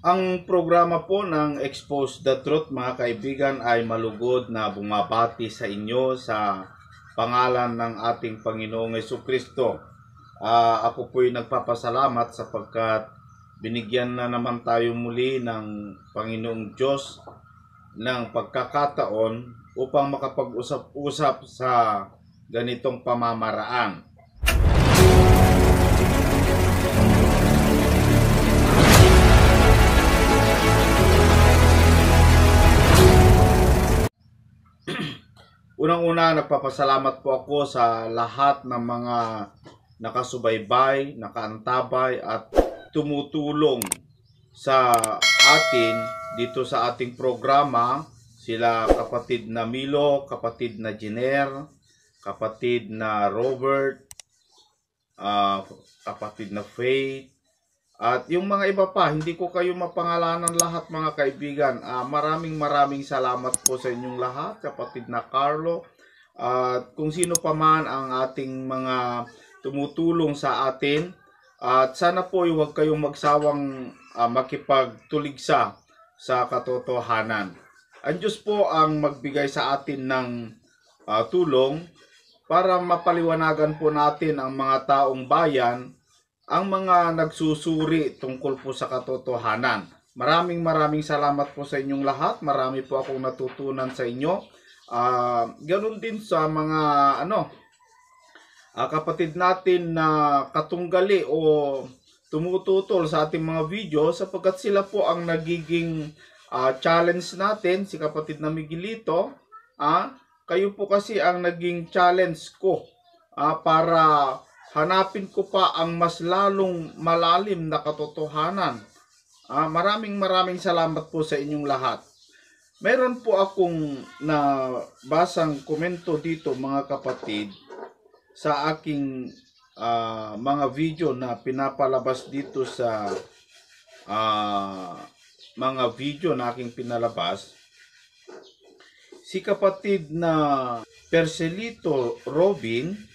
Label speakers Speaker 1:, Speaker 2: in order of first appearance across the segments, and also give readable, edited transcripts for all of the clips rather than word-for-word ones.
Speaker 1: Ang programa po ng Expose the Truth, mga kaibigan, ay malugod na bumabati sa inyo sa pangalan ng ating Panginoong Jesucristo. Ako po'y nagpapasalamat sapagkat binigyan na naman tayo muli ng Panginoong Diyos ng pagkakataon upang makapag-usap-usap sa ganitong pamamaraan. Unang-una, nagpapasalamat po ako sa lahat ng mga nakasubaybay, nakaantabay at tumutulong sa atin dito sa ating programa. Sila kapatid na Milo, kapatid na Jenner, kapatid na Robert, kapatid na Faith, at yung mga iba pa. Hindi ko kayo mapangalanan lahat, mga kaibigan. Maraming salamat po sa inyong lahat, kapatid na Carlo, at kung sino pa man ang ating mga tumutulong sa atin. At sana po huwag kayong magsawang makipagtuligsa sa katotohanan. Ang Diyos po ang magbigay sa atin ng tulong para mapaliwanagan po natin ang mga taong bayan, ang mga nagsusuri tungkol po sa katotohanan. Maraming salamat po sa inyong lahat. Marami po akong natutunan sa inyo. Ganun din sa mga kapatid natin na katunggali o tumututol sa ating mga video, sapagkat sila po ang nagiging challenge natin. Si kapatid na Miguelito, kayo po kasi ang naging challenge ko para hanapin ko pa ang mas lalong malalim na katotohanan. Maraming salamat po sa inyong lahat. Meron po akong nabasang komento dito, mga kapatid, sa aking mga video na pinapalabas dito sa mga video na aking pinalabas. Si kapatid na Percelito Robin,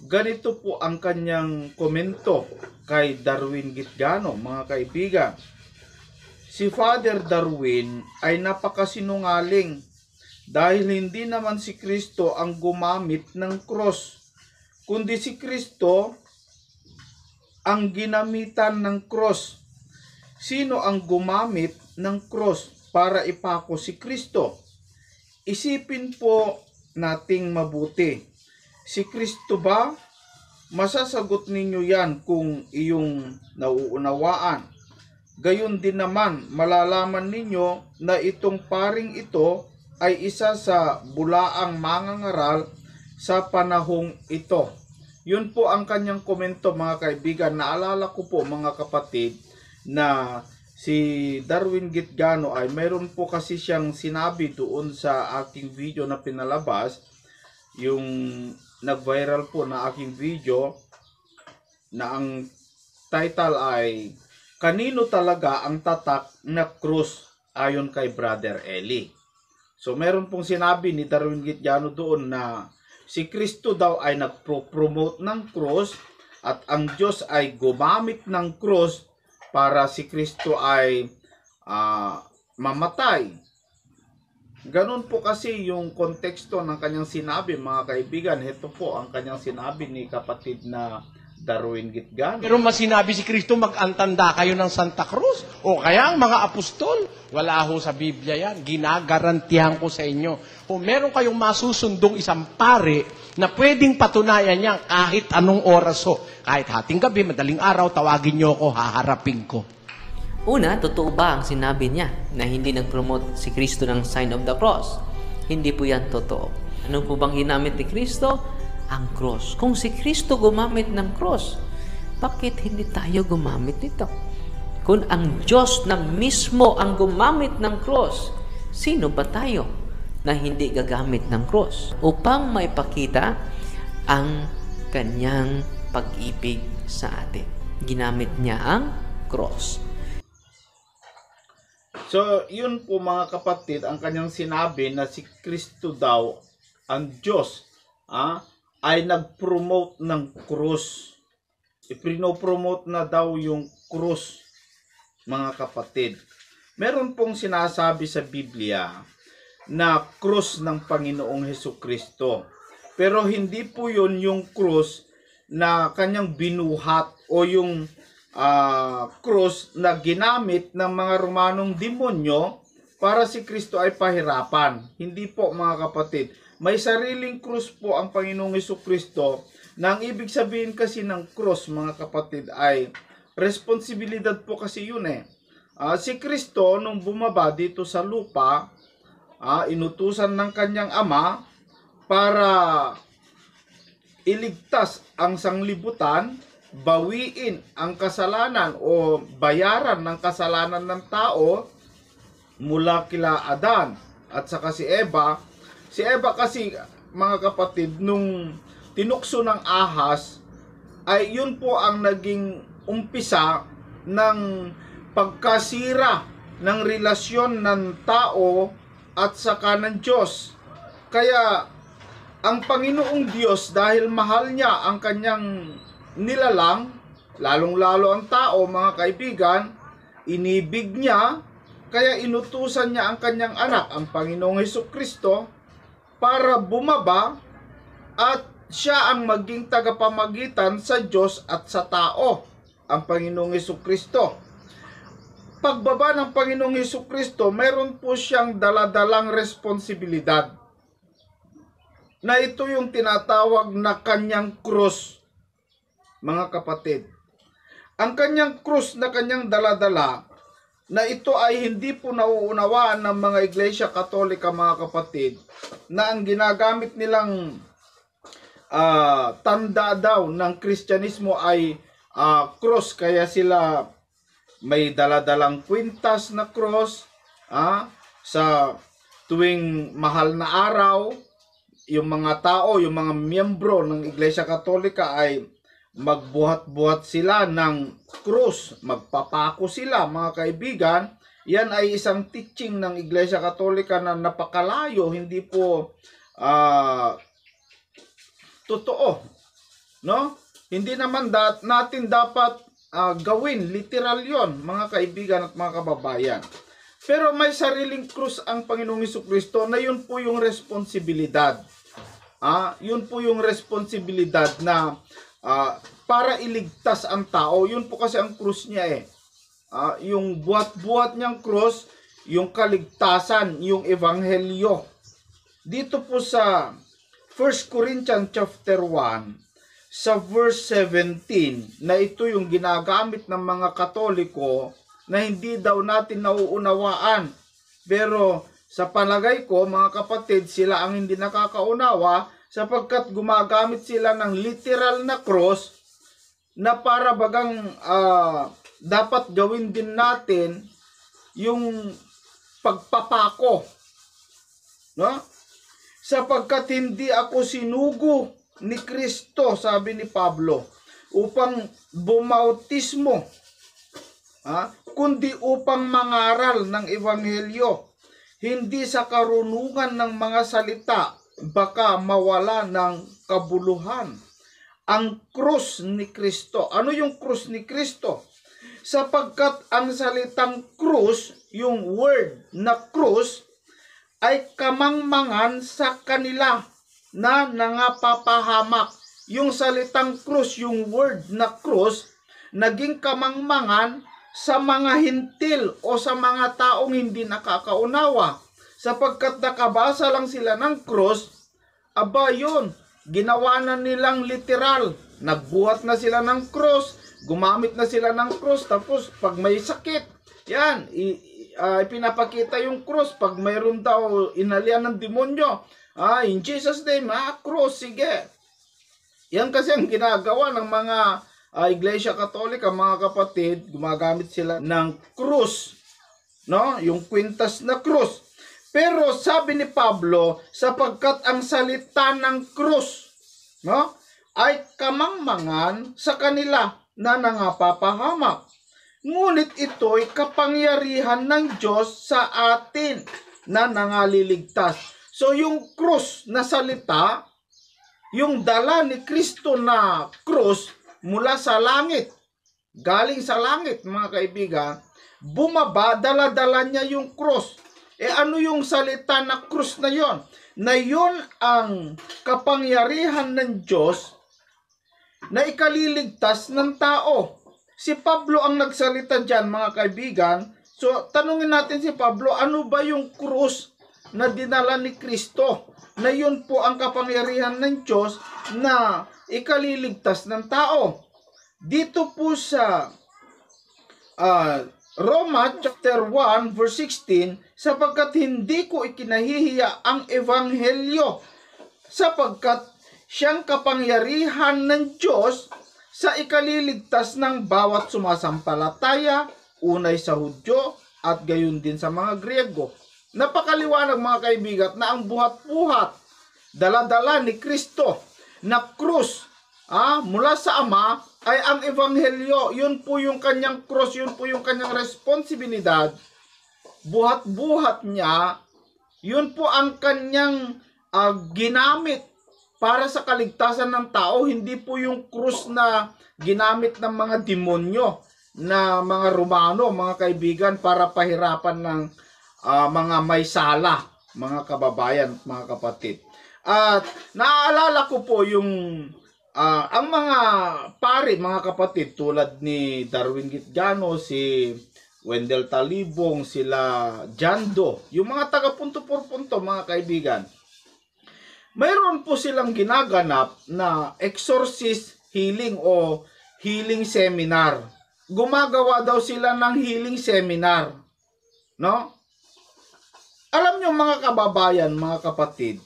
Speaker 1: ganito po ang kanyang komento kay Darwin Gitgano, mga kaibigan. Si Father Darwin ay napakasinungaling dahil hindi naman si Kristo ang gumamit ng cross, kundi si Kristo ang ginamitan ng cross. Sino ang gumamit ng cross para ipako si Kristo? Isipin po nating mabuti. Si Kristo ba? Masasagot ninyo yan kung iyong nauunawaan. Gayon din naman, malalaman ninyo na itong paring ito ay isa sa bulaang mangangaral sa panahong ito. Yun po ang kanyang komento, mga kaibigan. Naalala ko po, mga kapatid, na si Darwin Gitgano ay mayroon po kasi siyang sinabi doon sa aking video na pinalabas, yung nag-viral po na aking video na ang title ay "Kanino talaga ang tatak na krus ayon kay Brother Eli?" So meron pong sinabi ni Darwin Gitgano doon na si Kristo daw ay nagpo-promote ng krus at ang Diyos ay gumamit ng krus para si Kristo ay mamatay. Ganun po kasi yung konteksto ng kanyang sinabi, mga kaibigan. Ito po ang kanyang sinabi ni kapatid na Darwin Gitgano.
Speaker 2: Pero mas sinabi si Kristo, mag-antanda kayo ng Santa Cruz. O kaya ang mga apostol. Wala ho sa Biblia yan. Ginagarantihan ko sa inyo. Kung meron kayong masusundong isang pare na pwedeng patunayan niya kahit anong oras ho. Kahit hating gabi, madaling araw, tawagin niyo ako, haharapin ko.
Speaker 3: Una, totoo ba ang sinabi niya na hindi nag-promote si Kristo ng sign of the cross? Hindi po yan totoo. Ano po bang ginamit ni Kristo? Ang cross. Kung si Kristo gumamit ng cross, bakit hindi tayo gumamit nito? Kung ang Diyos na mismo ang gumamit ng cross, sino ba tayo na hindi gagamit ng cross upang maipakita ang kanyang pag-ibig sa atin? Ginamit niya ang cross.
Speaker 1: So, yun po, mga kapatid, ang kanyang sinabi na si Kristo daw, ang Diyos, ay nag-promote ng krus. Ipino-promote na daw yung krus. mga kapatid. Meron pong sinasabi sa Biblia na krus ng Panginoong Hesukristo. Pero hindi po yun yung krus na kanyang binuhat o yung krus na ginamit ng mga Romanong demonyo para si Kristo ay pahirapan. Hindi po, mga kapatid. May sariling krus po ang Panginoong Hesukristo na ang ibig sabihin kasi ng krus, mga kapatid, ay responsibilidad po kasi yun eh. Si Kristo nung bumaba dito sa lupa, inutusan ng kanyang ama para iligtas ang sanglibutan, bawiin ang kasalanan o bayaran ng kasalanan ng tao mula kila Adan at saka si Eva. Si Eva kasi, mga kapatid, nung tinukso ng ahas, ay yun po ang naging umpisa ng pagkasira ng relasyon ng tao at saka ng Diyos. Kaya ang Panginoong Diyos, dahil mahal niya ang kanyang nilalang, lalong-lalo ang tao, mga kaibigan, inibig niya, kaya inutusan niya ang kanyang anak, ang Panginoong Hesukristo, para bumaba at siya ang maging tagapamagitan sa Diyos at sa tao, ang Panginoong Hesukristo. Pagbaba ng Panginoong Hesukristo, meron po siyang daladalang responsibilidad na ito yung tinatawag na kanyang krus, mga kapatid. Ang kanyang krus na kanyang daladala, na ito ay hindi po nauunawaan ng mga Iglesia Katolika, mga kapatid, na ang ginagamit nilang tanda daw ng Kristyanismo ay krus, kaya sila may daladalang kwintas na cross sa tuwing mahal na araw. Yung mga tao, yung mga miyembro ng Iglesia Katolika ay magbuhat-buhat sila ng krus, magpapako sila, mga kaibigan. Yan ay isang teaching ng Iglesia Katolika na napakalayo, hindi po totoo, no? Hindi naman natin dapat gawin, literal yon, mga kaibigan at mga kababayan. Pero may sariling krus ang Panginoong Hesukristo na yun po yung responsibilidad. Yun po yung responsibilidad na para iligtas ang tao. Yun po kasi ang krus niya eh. Yung buhat-buhat niyang krus, yung kaligtasan, yung ebanghelyo. Dito po sa 1 Corinthians chapter 1, sa verse 17, na ito yung ginagamit ng mga Katoliko na hindi daw natin nauunawaan. Pero sa palagay ko, mga kapatid, sila ang hindi nakakaunawa sapagkat gumagamit sila ng literal na cross na para bagang dapat gawin din natin yung pagpapako. No? Sapagkat hindi ako sinugo ni Kristo, sabi ni Pablo, upang bumautismo, kundi upang mangaral ng ebanghelyo, hindi sa karunungan ng mga salita, baka mawala ng kabuluhan. Ang krus ni Kristo. Ano yung krus ni Kristo? Sapagkat ang salitang krus, yung word na krus, ay kamangmangan sa kanila na nangapapahamak. Yung salitang krus, yung word na krus, naging kamangmangan sa mga hintil o sa mga taong hindi nakakaunawa. Sapagkat nakabasa lang sila ng krus, aba yun, ginawa na nilang literal. Nagbuhat na sila ng krus, gumamit na sila ng krus, tapos pag may sakit, yan, pinapakita yung krus. Pag mayroon daw inalian ng demonyo, in Jesus name, cross, sige. Yan kasi ang ginagawa ng mga Iglesia Katolika, mga kapatid, gumagamit sila ng krus, no? Yung kwintas na krus. Pero sabi ni Pablo, sapagkat ang salita ng krus, no, ay kamangmangan sa kanila na nangapapahamak. Ngunit ito'y kapangyarihan ng Diyos sa atin na nangaliligtas. So yung krus na salita, yung dala ni Kristo na krus mula sa langit, galing sa langit, mga kaibigan, bumaba, dala-dala niya yung krus. Ano yung salita na krus na yon? Na yon ang kapangyarihan ng Diyos na ikaliligtas ng tao. Si Pablo ang nagsalita dyan, mga kaibigan. So, tanungin natin si Pablo, ano ba yung krus na dinala ni Kristo? Na yun po ang kapangyarihan ng Diyos na ikaliligtas ng tao. Dito po sa Roma chapter 1 verse 16, sapagkat hindi ko ikinahihiya ang ebanghelyo, sapagkat siyang kapangyarihan ng Diyos sa ikaliligtas ng bawat sumasampalataya, unay sa Hudyo at gayon din sa mga Griego. Napakaliwanag, mga kaibigan, na ang buhat-buhat, dala-dala ni Kristo na krus mula sa Ama ay ang ebanghelyo. Yun po yung kanyang krus, yun po yung kanyang responsibilidad. Buhat-buhat niya, yun po ang kanyang ginamit para sa kaligtasan ng tao. Hindi po yung krus na ginamit ng mga demonyo na mga Romano, mga kaibigan, para pahirapan ng mga may sala, mga kababayan, mga kapatid. At naaalala ko po yung ang mga pari, mga kapatid, tulad ni Darwin Gitgano, si Wendell Talibong, sila Jando, yung mga taga Punto por Punto, mga kaibigan, mayroon po silang ginaganap na exorcist healing o healing seminar. Gumagawa daw sila ng healing seminar, no? Alam nyo, mga kababayan, mga kapatid,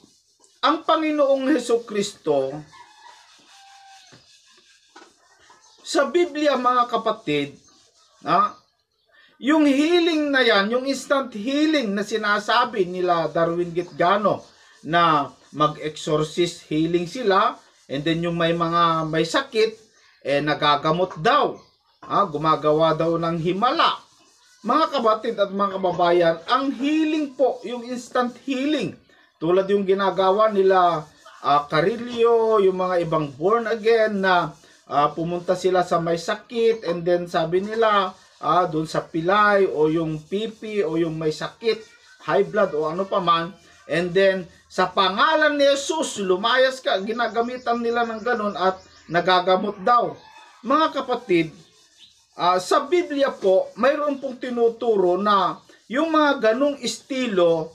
Speaker 1: ang Panginoong Hesukristo sa Biblia, mga kapatid, yung healing na yan, yung instant healing na sinasabi nila Darwin Gitgano, na mag-exorcist healing sila, and then yung may sakit, nagagamot daw, gumagawa daw ng himala. Mga kapatid at mga kababayan, ang healing po, yung instant healing, tulad yung ginagawa nila Carillo, yung mga ibang born again na pumunta sila sa may sakit, and then sabi nila doon sa pilay o yung pipi o yung may sakit, high blood o ano pa man, and then sa pangalan ni Jesus, lumayas ka, ginagamitan nila ng ganun at nagagamot daw. Mga kapatid, sa Biblia po, mayroon pong tinuturo na yung mga ganung estilo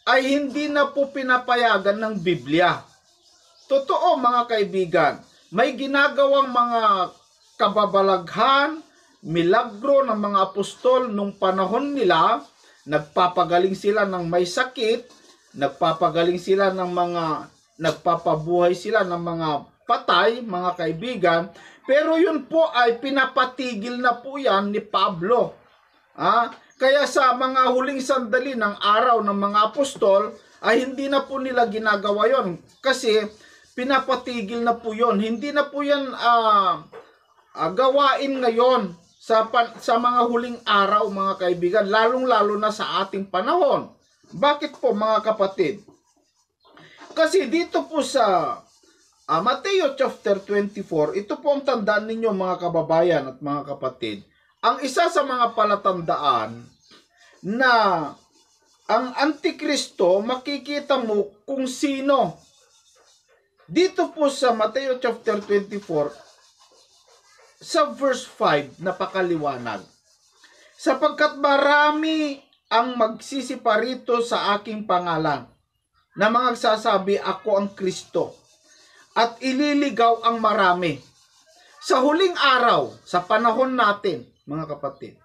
Speaker 1: ay hindi na po pinapayagan ng Biblia. Totoo, mga kaibigan, may ginagawang mga kababalaghan, milagro ng mga apostol nung panahon nila. Nagpapagaling sila ng may sakit, nagpapagaling sila ng nagpapabuhay sila ng mga patay, mga kaibigan. Pero yun po ay pinapatigil na po yan ni Pablo. Kaya sa mga huling sandali ng araw ng mga apostol, ay hindi na po nila ginagawa yon. Kasi pinapatigil na po yon. Hindi na po yan gawain ngayon sa mga huling araw, mga kaibigan. Lalong-lalo na sa ating panahon. Bakit po, mga kapatid? Kasi dito po sa Mateo chapter 24, ito po ang tandaan ninyo, mga kababayan at mga kapatid. Ang isa sa mga palatandaan na ang Antikristo, makikita mo kung sino. Dito po sa Mateo chapter 24, sa verse 5, napakaliwanag. Sapagkat marami ang magsisiparito sa aking pangalan, na mga nagsasabi, ako ang Kristo, at ililigaw ang marami. Sa huling araw, sa panahon natin, mga kapatid,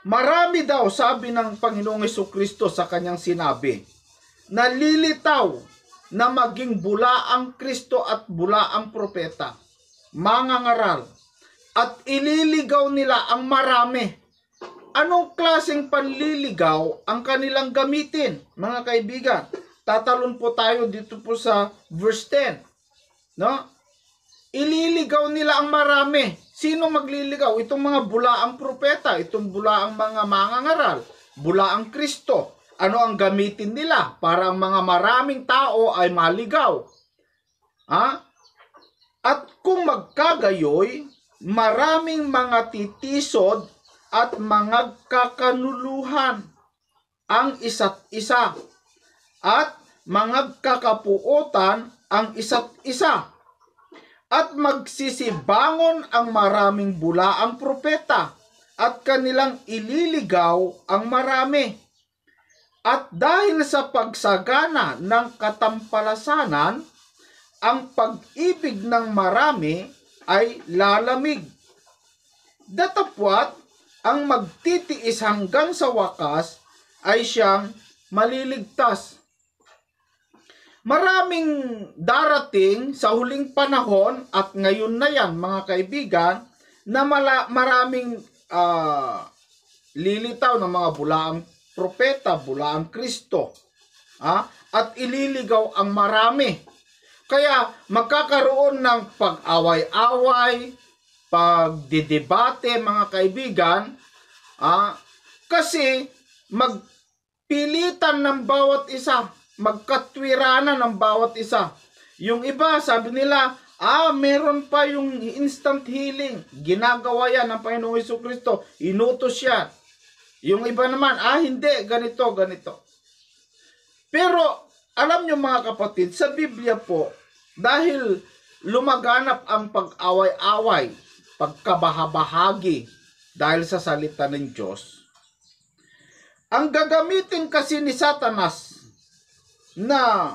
Speaker 1: marami daw, sabi ng Panginoong Hesukristo sa kanyang sinabi, nalilitaw na maging bula ang Kristo at bula ang propeta, mangangaral, at ililigaw nila ang marami. Anong klaseng panliligaw ang kanilang gamitin, mga kaibigan? Tatalon po tayo dito po sa verse 10. No? Ililigaw nila ang marami. Sino magliligaw? Itong mga bulaang propeta, itong bulaang mga mangangaral, bulaang Kristo. Ano ang gamitin nila para ang mga maraming tao ay maligaw? At kung magkagayoy, maraming mga titisod at mangagkakanuluhan ang isa't isa at mangagkakapuotan ang isa't isa at magsisibangon ang maraming bulaang propeta at kanilang ililigaw ang marami. At dahil sa pagsagana ng katampalasanan, ang pag-ibig ng marami ay lalamig. Datapwat, ang magtitiis hanggang sa wakas ay siyang maliligtas. Maraming darating sa huling panahon at ngayon na yan, mga kaibigan, na maraming lilitaw ng mga bulaang propeta, bulaang Kristo, at ililigaw ang marami. Kaya magkakaroon ng pag-away-away, pagdidebate, mga kaibigan, kasi magpilitan ng bawat isa, magkatwiranan ng bawat isa. Yung iba, sabi nila, meron pa yung instant healing. Ginagawa yan ng Panginoong Jesucristo. Inutos yan. Yung iba naman, hindi, ganito, ganito. Pero, alam nyo mga kapatid, sa Biblia po, dahil lumaganap ang pag-away-away, pagkabahabahagi, dahil sa salita ng Diyos, ang gagamitin kasi ni Satanas na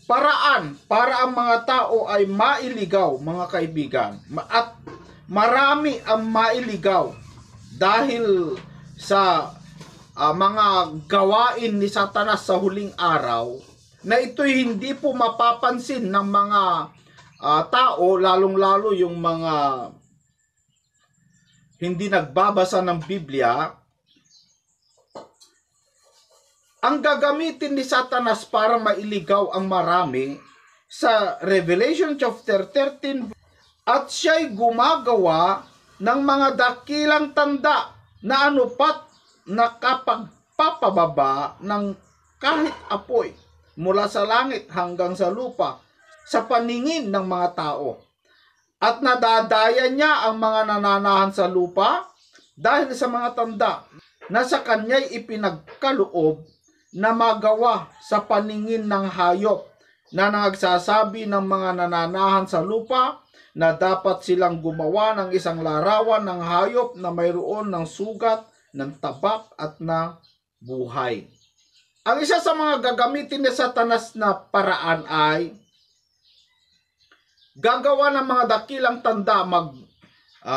Speaker 1: paraan para ang mga tao ay mailigaw, mga kaibigan, at marami ang mailigaw dahil sa mga gawain ni Satanas sa huling araw, na ito'y hindi po mapapansin ng mga tao, lalong-lalo yung mga hindi nagbabasa ng Biblia. Ang gagamitin ni Satanas para mailigaw ang marami sa Revelation chapter 13, at siya'y gumagawa ng mga dakilang tanda na anupat nakapagpapababa ng kahit apoy mula sa langit hanggang sa lupa sa paningin ng mga tao. At nadadaya niya ang mga nananahan sa lupa dahil sa mga tanda na sa kanya'y ipinagkaloob na magawa sa paningin ng hayop na nagsasabi ng mga nananahan sa lupa na dapat silang gumawa ng isang larawan ng hayop na mayroon ng sugat, ng tabak at na buhay. Ang isa sa mga gagamitin ni Satanas na paraan ay gagawa ng mga dakilang tanda,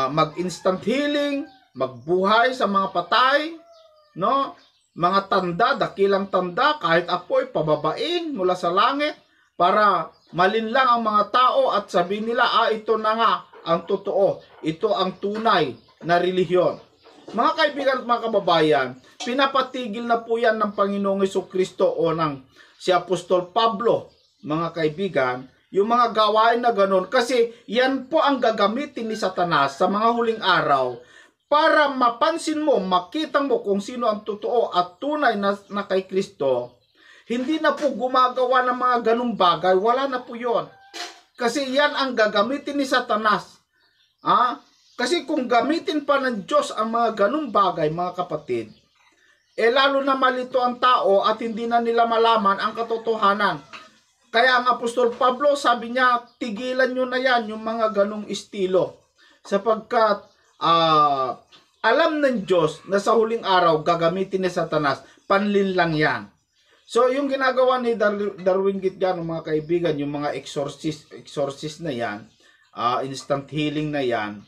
Speaker 1: mag-instant healing, magbuhay sa mga patay, no? Mga tanda, dakilang tanda, kahit apoy, pababain mula sa langit para malinlang ang mga tao at sabihin nila, ito na nga ang totoo, ito ang tunay na relihiyon. Mga kaibigan at mga kababayan, pinapatigil na po yan ng Panginoong Jesucristo o ng si Apostol Pablo, mga kaibigan, yung mga gawain na ganon, kasi yan po ang gagamitin ni Satanas sa mga huling araw para mapansin mo, makita mo kung sino ang totoo at tunay na kay Kristo. Hindi na po gumagawa ng mga ganung bagay, wala na po yon. Kasi yan ang gagamitin ni Satanas. Kasi kung gamitin pa ng Diyos ang mga ganung bagay, mga kapatid, lalo na malito ang tao at hindi na nila malaman ang katotohanan. Kaya ang Apostol Pablo, sabi niya, tigilan nyo na yan, yung mga ganung estilo. Sapagkat alam ng Diyos na sa huling araw, gagamitin ni Satanas, panlinlang yan. So, yung ginagawa ni Darwin Gitgano, mga kaibigan, yung mga exorcist na yan, instant healing na yan,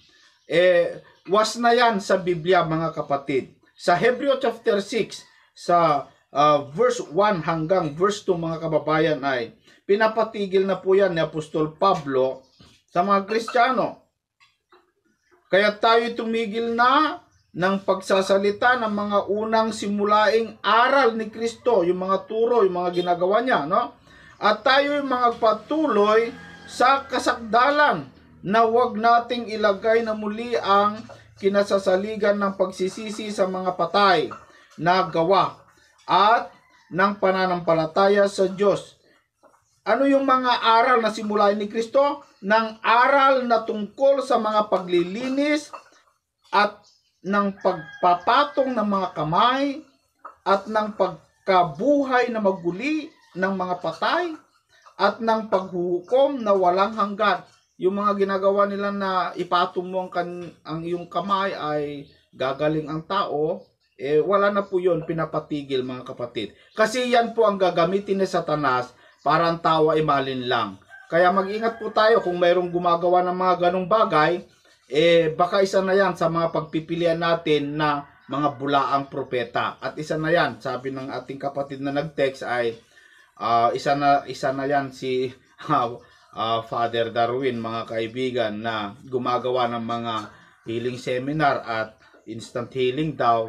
Speaker 1: was na yan sa Biblia, mga kapatid. Sa Hebreo chapter 6, sa verse 1 hanggang verse 2, mga kababayan, ay pinapatigil na po yan ni Apostol Pablo sa mga Kristiyano. Kaya tayo tumigil na ng pagsasalita ng mga unang simulaing aral ni Kristo, yung mga turo, yung mga ginagawa niya, no? At tayo yung mga patuloy sa kasakdalan na huwag nating ilagay na muli ang kinasasaligan ng pagsisisi sa mga patay na gawa at ng pananampalataya sa Diyos. Ano yung mga aral na simulain ni Kristo? Ng aral na tungkol sa mga paglilinis at ng pagpapatong ng mga kamay at ng pagkabuhay na maguli ng mga patay at ng paghuhukom na walang hanggan. Yung mga ginagawa nila na ipatong mo ang iyong kamay ay gagaling ang tao, wala na po yun, pinapatigil mga kapatid. Kasi yan po ang gagamitin ni Satanas para ang tao ay malinlang. Kaya mag-ingat po tayo kung mayroong gumagawa ng mga ganong bagay, baka isa na yan sa mga pagpipilian natin na mga bulaang propeta. At isa na yan, sabi ng ating kapatid na nag-text ay, isa na yan si Father Darwin, mga kaibigan, na gumagawa ng mga healing seminar at instant healing daw.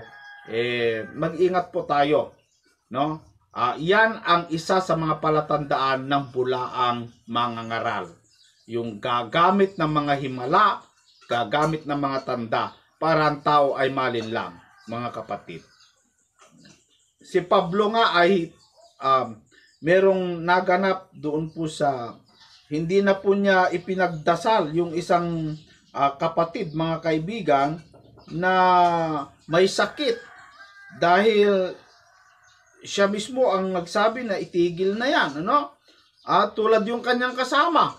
Speaker 1: Mag-ingat po tayo, no? Yan ang isa sa mga palatandaan ng bulaang mangangaral. Yung gagamit ng mga himala, gagamit ng mga tanda para ang tao ay malinlang, mga kapatid. Si Pablo nga ay merong naganap doon po sa, hindi na po niya ipinagdasal yung isang kapatid, mga kaibigan, na may sakit dahil siya mismo ang nagsabi na itigil na yan, ano? At tulad yung kanyang kasama,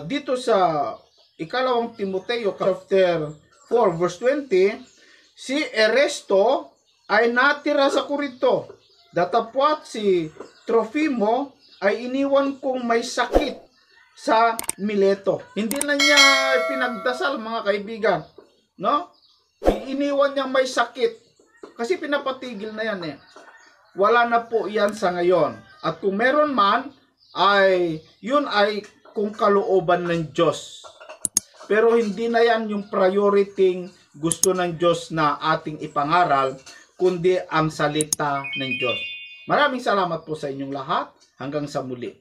Speaker 1: dito sa ikalawang Timoteo chapter 4 verse 20, si Eresto ay natira sa Corinto. Datapwat si Trofimo ay iniwan kong may sakit sa Mileto. Hindi na niya pinagdasal, mga kaibigan, no? Iniwan niya may sakit. Kasi pinapatigil na yan Wala na po yan sa ngayon. At kung meron man, yun ay kung kalooban ng Diyos. Pero hindi na yan yung priority gusto ng Diyos na ating ipangaral, kundi ang salita ng Diyos. Maraming salamat po sa inyong lahat. Hanggang sa muli.